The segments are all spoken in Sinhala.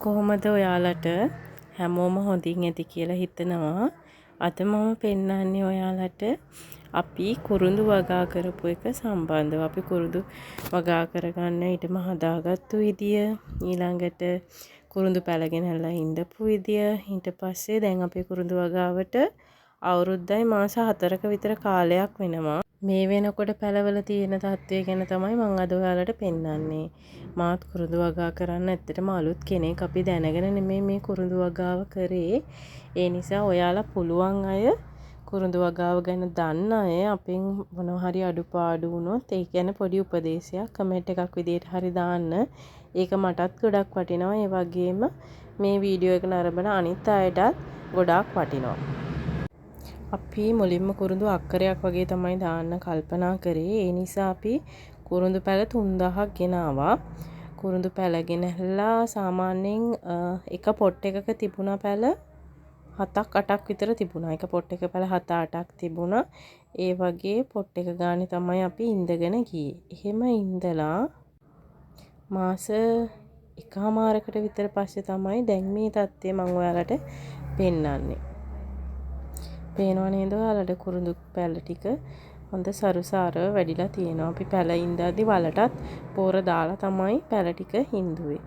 කොහොමද ඔයාලට හැමෝම හොඳින් ඇති කියලා හිතනවා. අද මම පෙන්නන්නේ ඔයාලට අපි කුරුඳු වගා කරපු එක සම්බන්ධව. අපි කුරුඳු වගා කරගන්න ඊටම හදාගත්තු විදිය, ඊළඟට කුරුඳු පැලගෙනලා ඉඳපු විදිය, ඊට පස්සේ දැන් අපේ කුරුඳු වගාවට අවුරුද්දයි මාස 4ක විතර කාලයක් වෙනවා. මේ වෙනකොට පැලවල තියෙන තත්ත්වය ගැන තමයි මම අද ඔයාලට පෙන්නන්නේ. මාත් කුරුඳු වගා කරන්න ඇත්තටම අලුත් කෙනෙක්. අපි දැනගෙන නෙමෙයි මේ කුරුඳු වගාව කරේ. ඒ නිසා ඔයාලා පුළුවන් අය කුරුඳු වගාව ගැන දන්න අය අපෙන් මොනවා හරි අඩුපාඩු වුණොත් ඒ කියන්නේ පොඩි උපදේශයක් කමෙන්ට් එකක් විදියට හරි දාන්න. ඒක මටත් ගොඩක් වටිනවා. ඒ වගේම මේ වීඩියෝ එක නරඹන අනිත් අයටත් ගොඩාක් වටිනවා. අපි මුලින්ම කුරුඳු අක්කරයක් වගේ තමයි දාන්න කල්පනා කරේ. ඒ නිසා අපි කුරුඳු පැල 3000ක් ගෙනාවා. කුරුඳු පැල ගෙනහැලා සාමාන්‍යයෙන් එක පොට් එකක තිබුණා පැල 7ක් 8ක් විතර තිබුණා. එක පොට් එක පැල 7-8ක් තිබුණා. ඒ වගේ පොට් එක ගානේ තමයි අපි ඉඳගෙන ගියේ. එහෙම ඉඳලා මාස එකමාරකට විතර පස්සේ තමයි දැන් මේ තත්ත්වය මම ඔයාලට පෙන්නන්නේ. පේනවා නේද ඔයාලට කුරුඳු පැල ටික හොඳ සරුසාරව වැඩිලා තියෙනවා. අපි පැල ඉඳද්දි වලටත් පෝර දාලා තමයි පැල ටික හින්දුවේ.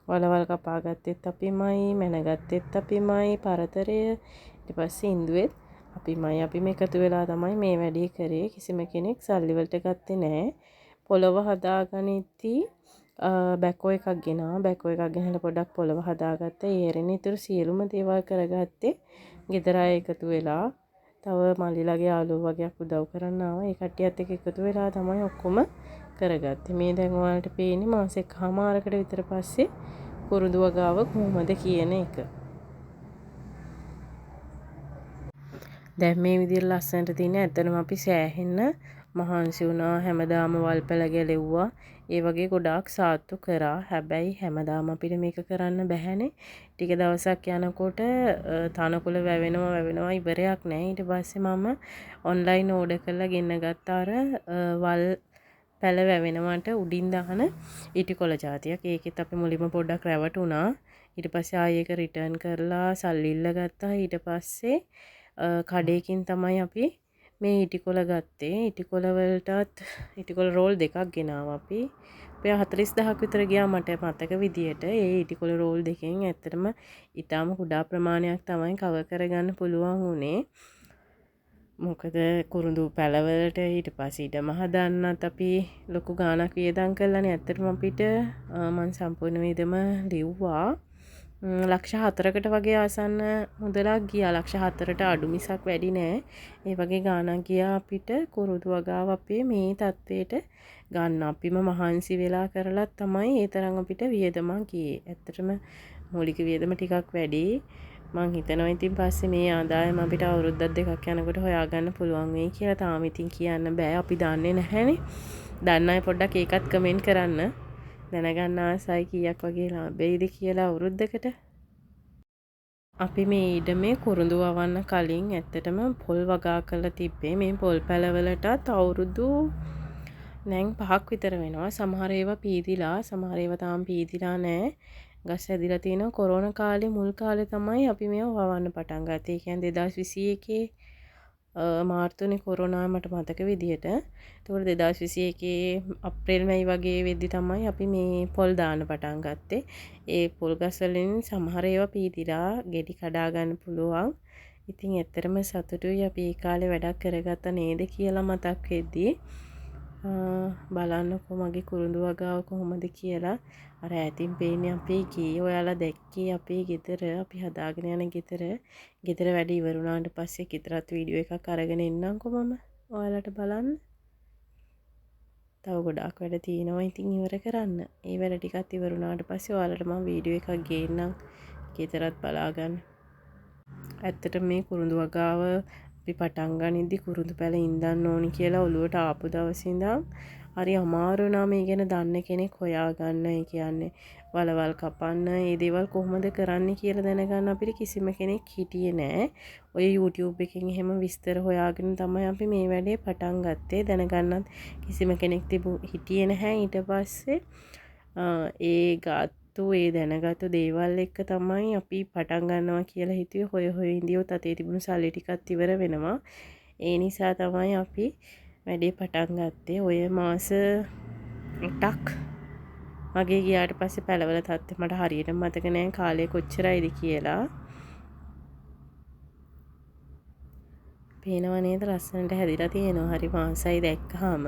වලවල් කපා ගත්තෙත් අපිමයි, මැනගත්තෙත් අපිමයි, පරතරය ඊට පස්සේ ඉන්දුවෙත් අපිමයි. අපිම එකතු වෙලා තමයි මේ වැඩේ කරේ. කිසිම කෙනෙක් සල්ලි වලට ගත්තේ නැහැ. පොළව හදාගනිද්දී බැකෝ එකක් ගෙනාවා. බැකෝ එකක් ගෙනහැලා පොඩ්ඩක් පොළව හදාගත්තා. ඒ ඇරෙන ඉතුරු සියලුම දේවල් කරගත්තේ ගෙදර අය එකතු වෙලා. තව මල්ලිලාගේ යාළුවෝ වගේක් උදව් කරන්න ආවා. ඒ කට්ටියත් එක්ක එකතු වෙලා තමයි ඔක්කොම කරගත්තේ. මේ දැන් ඔයාලට පේන්නේ මාස එකමාරකට විතර පස්සේ කුරුඳු වගාව කොහොමද කියන එක. දැන් මේ විදිහට ලස්සනට තියෙන ඇත්තටම අපි සෑහෙන්න මහන්සි වුණා. හැමදාම වල්පැල ගැලෙව්වා. ඒ වගේ ගොඩාක් සාත්තු කරා. හැබැයි හැමදාම අපිට මේක කරන්න බැහැනේ. ටික දවසක් යනකොට තනකොළ වැවෙනවා ඉවරයක් නැහැ. ඊට පස්සේ මම ඔන්ලයින් ඕඩර් කරලා ගෙන්න ගත්ත අර වල් පැල වැවෙනවට උඩින් දාන ඉටිකොළ జాතියක්. ඒකෙත් අපි මුලින්ම පොඩ්ඩක් රැවටුණා. ඊට පස්සේ ආයෙ ඒක රිටර්න් කරලා සල්ලි ඉල්ල ගත්තා. ඊට පස්සේ කඩේකින් තමයි අපි මේ ඉටිකොළ ගත්තේ. ඉටිකොළ වලටත් ඉටිකොළ රෝල් දෙකක් ගෙනාවා අපි. අපේ 40000ක් විතර ගියා මට මතක විදියට. ඒ ඉටිකොළ රෝල් දෙකෙන් ඇත්තටම ඊටාම කුඩා ප්‍රමාණයක් තමයි කවර් කරගන්න පුළුවන් වුණේ. මොකද කුරුඳු පැලවලට ඊට පස්සේ ඉඩම හදන්නත් අපි ලොකු ගාණක් වියදම් කළානේ. ඇත්තටම අපිට මම සම්පූර්ණ වියදම ලිව්වා. ලක්ෂ 4කට වගේ ආසන්න මුදලක් ගියා. ලක්ෂ 4ට අඩු මිසක් වැඩි නෑ. ඒ වගේ ගාණක් ගියා අපිට කුරුඳු වගාව අපේ මේ තත්ත්වයට ගන්න. අපිම මහන්සි වෙලා කරලා තමයි ඒ තරම් අපිට වියදමක් ගියේ. ඇත්තටම මූලික වියදම ටිකක් වැඩි. මං හිතනවා ඉතින් පස්සේ මේ ආදායම අපිට අවුරුද්දක් දෙකක් යනකොට හොයාගන්න පුළුවන් වෙයි කියලා. තාම ඉතින් කියන්න බෑ. අපි දන්නේ නැහැනේ. දන්න අය පොඩ්ඩක් ඒකත් කමෙන්ට් කරන්න. දැනගන්න ආසයි කීයක් වගේ ලාභෙයිද කියලා අවුරුද්දකට. අපි මේ ඉඩමේ කුරුඳු වවන්න කලින් ඇත්තටම පොල් වගා කරලා තිබ්බේ. මේ පොල් පැලවලටත් අවුරුදු නැන් 5ක් විතර වෙනවා. සමහර ඒවා පීදිලා, සමහර ඒවා තාම පීදිලා නැහැ. ගස් ඇදිලා තියෙනවා. කොරෝනා කාලේ මුල් කාලේ තමයි අපි මේවා වවන්න පටන් ගත්තේ. ඒ කියන්නේ 2021 මාර්තුනේ කොරෝනා මට මතක විදියට. ඒතකොට 2021 අප්‍රේල් මැයි වගේ වෙද්දි තමයි අපි මේ පොල් දාන්න පටන් ගත්තේ. ඒ පොල් ගස් වලින් සමහර ඒවා පීදිලා ගෙඩි කඩා ගන්න පුළුවන්. ඉතින් ඇත්තටම සතුටුයි අපි ඒ කාලේ වැඩක් කරගත්තා නේද කියලා මතක් වෙද්දී. බලන්නකො මගේ කුරුඳු වගාව කොහොමද කියලා. අර ඈතින් පේන්නේ අපේ ගේ. ඔයාලා දැක්කේ අපේ ගෙදර, අපි හදාගෙන යන ගෙදර. ගෙදර වැඩ ඉවර වුණාට පස්සේ ගෙදරත් වීඩියෝ එකක් අරගෙන එන්නම්කෝ මම ඔයාලට බලන්න. තව ගොඩාක් වැඩ තියෙනවා ඉතින් ඉවර කරන්න. ඒ වැඩ ටිකත් ඉවර වුණාට පස්සේ ඔයාලට මම වීඩියෝ එකක් ගේන්නම්. ගෙදරත් බලාගන්න. ඇත්තට මේ කුරුඳු වගාව අපි පටන් ගනිද්දි කුරුඳු පැල ඉඳන් ඕනි කියලා ඔළුවට ආපු දවසේ ඉඳන් හරි අමාරු වුණා මේ ගැන දන්න කෙනෙක් හොයාගන්න. ඒ කියන්නේ වලවල් කපන්න, මේ දේවල් කොහොමද කරන්න කියලා දැනගන්න අපිට කිසිම කෙනෙක් හිටියේ නෑ. ඔය YouTube එකෙන් එහෙම විස්තර හොයාගෙන තමයි අපි මේ වැඩේ පටන් ගත්තේ. දැනගන්නත් කිසිම කෙනෙක් හිටියේ නැහැ. ඊට පස්සේ ඒ ගත්තු ඒ දැනගත්තු දේවල් එක්ක තමයි අපි පටන් ගන්නවා කියලා හිතුවේ. හොය ඉඳියොත් අතේ තිබුණු සල්ලි ටිකත් ඉවර වෙනවා. ඒ නිසා තමයි අපි වැඩේ පටන් ගත්තේ. ඔය මාස 8ක් වගේ ගියාට පස්සේ පැලවල තත්ත්වය මට හරියට මතක නෑ කාලය කොච්චරයිද කියලා. පේනව නේද ලස්සනට හැදිලා තියෙනවා. හරි මාසයි දැක්කහම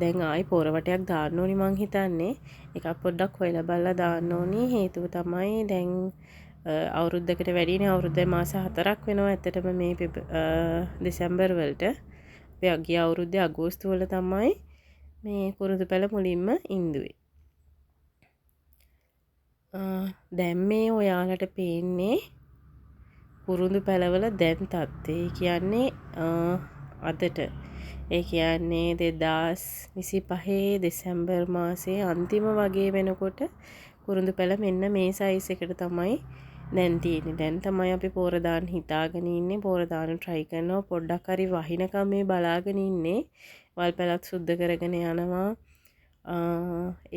දැන් ආයි පොරවටයක් දාන්න ඕනි මං හිතන්නේ. එකක් පොඩ්ඩක් හොයලා බලලා දාන්න ඕනි. හේතුව තමයි දැන් අවුරුද්දකට වැඩිනේ. අවුරුද්දේ මාස 4ක් වෙනවා ඇත්තටම මේ දෙසැම්බර් වලට. අපි ගිය අවුරුද්දේ අගෝස්තු වල තමයි මේ කුරුඳු පැල මුලින්ම ඉන්දුවේ. දැන් මේ ඔයාලට පේන්නේ කුරුඳු පැලවල දැන් තත්ත්වය. කියන්නේ අදට ඒ කියන්නේ 2025 දෙසැම්බර් මාසයේ අන්තිම වගේ වෙනකොට කුරුඳු පැල මෙන්න මේ සයිස් එකට තමයි දැන් තියෙන්නේ. දැන් තමයි අපි පෝර දාන්න හිතාගෙන ඉන්නේ. පෝර දාන්න try කරනවා. පොඩ්ඩක් හරි වහිනකම් මේ බලාගෙන ඉන්නේ. වල් පැලක් සුද්ධ කරගෙන යනවා.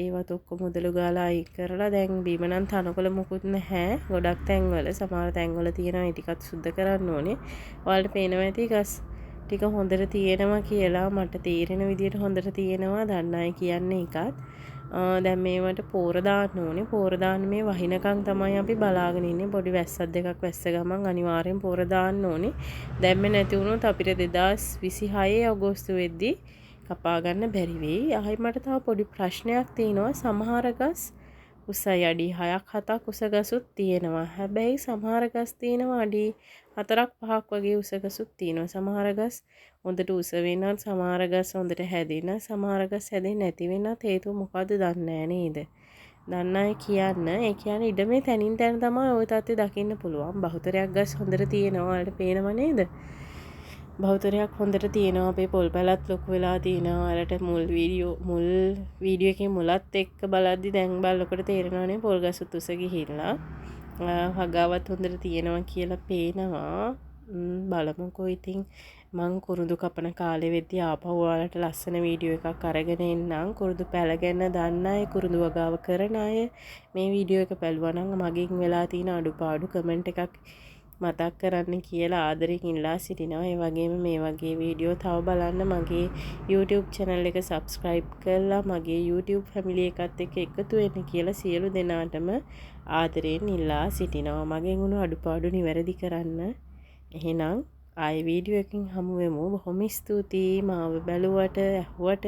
ඒවත් ඔක්කොම මුදළු ගාලා අයින් කරලා දැන් බීම නම් තනකොළ මුකුත් නැහැ. ගොඩක් තැන්වල සමහර තැන්වල තියෙනවා. ඒ ටිකත් සුද්ධ කරන්න ඕනේ. ඔයාලට පේනවා ඇති ගස් ටික හොඳට තියෙනවා කියලා. මට තේරෙන විදිහට හොඳට තියෙනවා. දන්න අය කියන්නේ එකත්. දැන් මේවට පෝර දාන්න ඕනේ. පෝර දාන්න මේ වහිනකම් තමයි අපි බලාගෙන ඉන්නේ. පොඩි වැස්සක් දෙකක් වැස්ස ගමන් අනිවාර්යෙන් පෝර දාන්න ඕනේ. දැම්මේ නැති වුණොත් අපිට 2026 අගෝස්තු වෙද්දී කපා ගන්න බැරි වෙයි. ආයි මට තව පොඩි ප්‍රශ්නයක් තියෙනවා. සමහර ගස් උසයි අඩි 6ක් 7ක් උස ගසුත් තියෙනවා. හැබැයි සමහර ගස් තියෙනවා අඩි 4ක් 5ක් වගේ උස ගසුත් තියෙනවා. සමහර ගස් හොඳට උස වෙනත්, සමහර ගස් හොඳට හැදෙන, සමහර ගස් හැදෙන්නේ නැති වෙනත් හේතුව මොකද්ද දන්නේ නේද? දන්න අය කියන්න. ඒ කියන්නේ ඉඩමේ තනින් තැන තමයි ওই තත්ත්වය දකින්න පුළුවන්. බහුතරයක් ගස් හොඳට තියෙනවා. ඔයාලට පේනව නේද? බහුතරයක් හොඳට තියෙනවා. අපේ පොල් පැලත් ලොකු වෙලා තියෙනවා. ඔයාලට මුල් වීඩියෝ එකේ මුලත් එක්ක බලද්දි දැන් බලනකොට තේරෙනවනේ පොල් ගසුත් උස ගිහිල්ලා. හගාවත් හොඳට තියෙනවා කියලා පේනවා. බලමුකෝ ඉතින් මං කුරුඳු කපන කාලෙ වෙද්දී ආපහු ඔයාලට ලස්සන වීඩියෝ එකක් අරගෙන එන්නම්. කුරුඳු පැල ගැන දන්න අය, කුරුඳු වගාව කරන අය මේ වීඩියෝ එක බැලුවා නම් මගෙන් වෙලා තියෙන අඩුපාඩු කමෙන්ට් එකක් මතක් කරන්න කියලා ආදරෙන් ඉල්ලා සිටිනවා. ඒ වගේම මේ වගේ වීඩියෝ තව බලන්න මගේ YouTube channel එක subscribe කරලා මගේ YouTube family එකත් එක්ක එකතු වෙන්න කියලා සියලු දෙනාටම ආදරෙන් ඉල්ලා සිටිනවා. මගෙන් වුණු අඩුපාඩු නිවැරදි කරන්න. එහෙනම් ආයි වීඩියෝ එකකින් හමු වෙමු. බොහොම ස්තුතියි මාව බැලුවට ඇහුවට.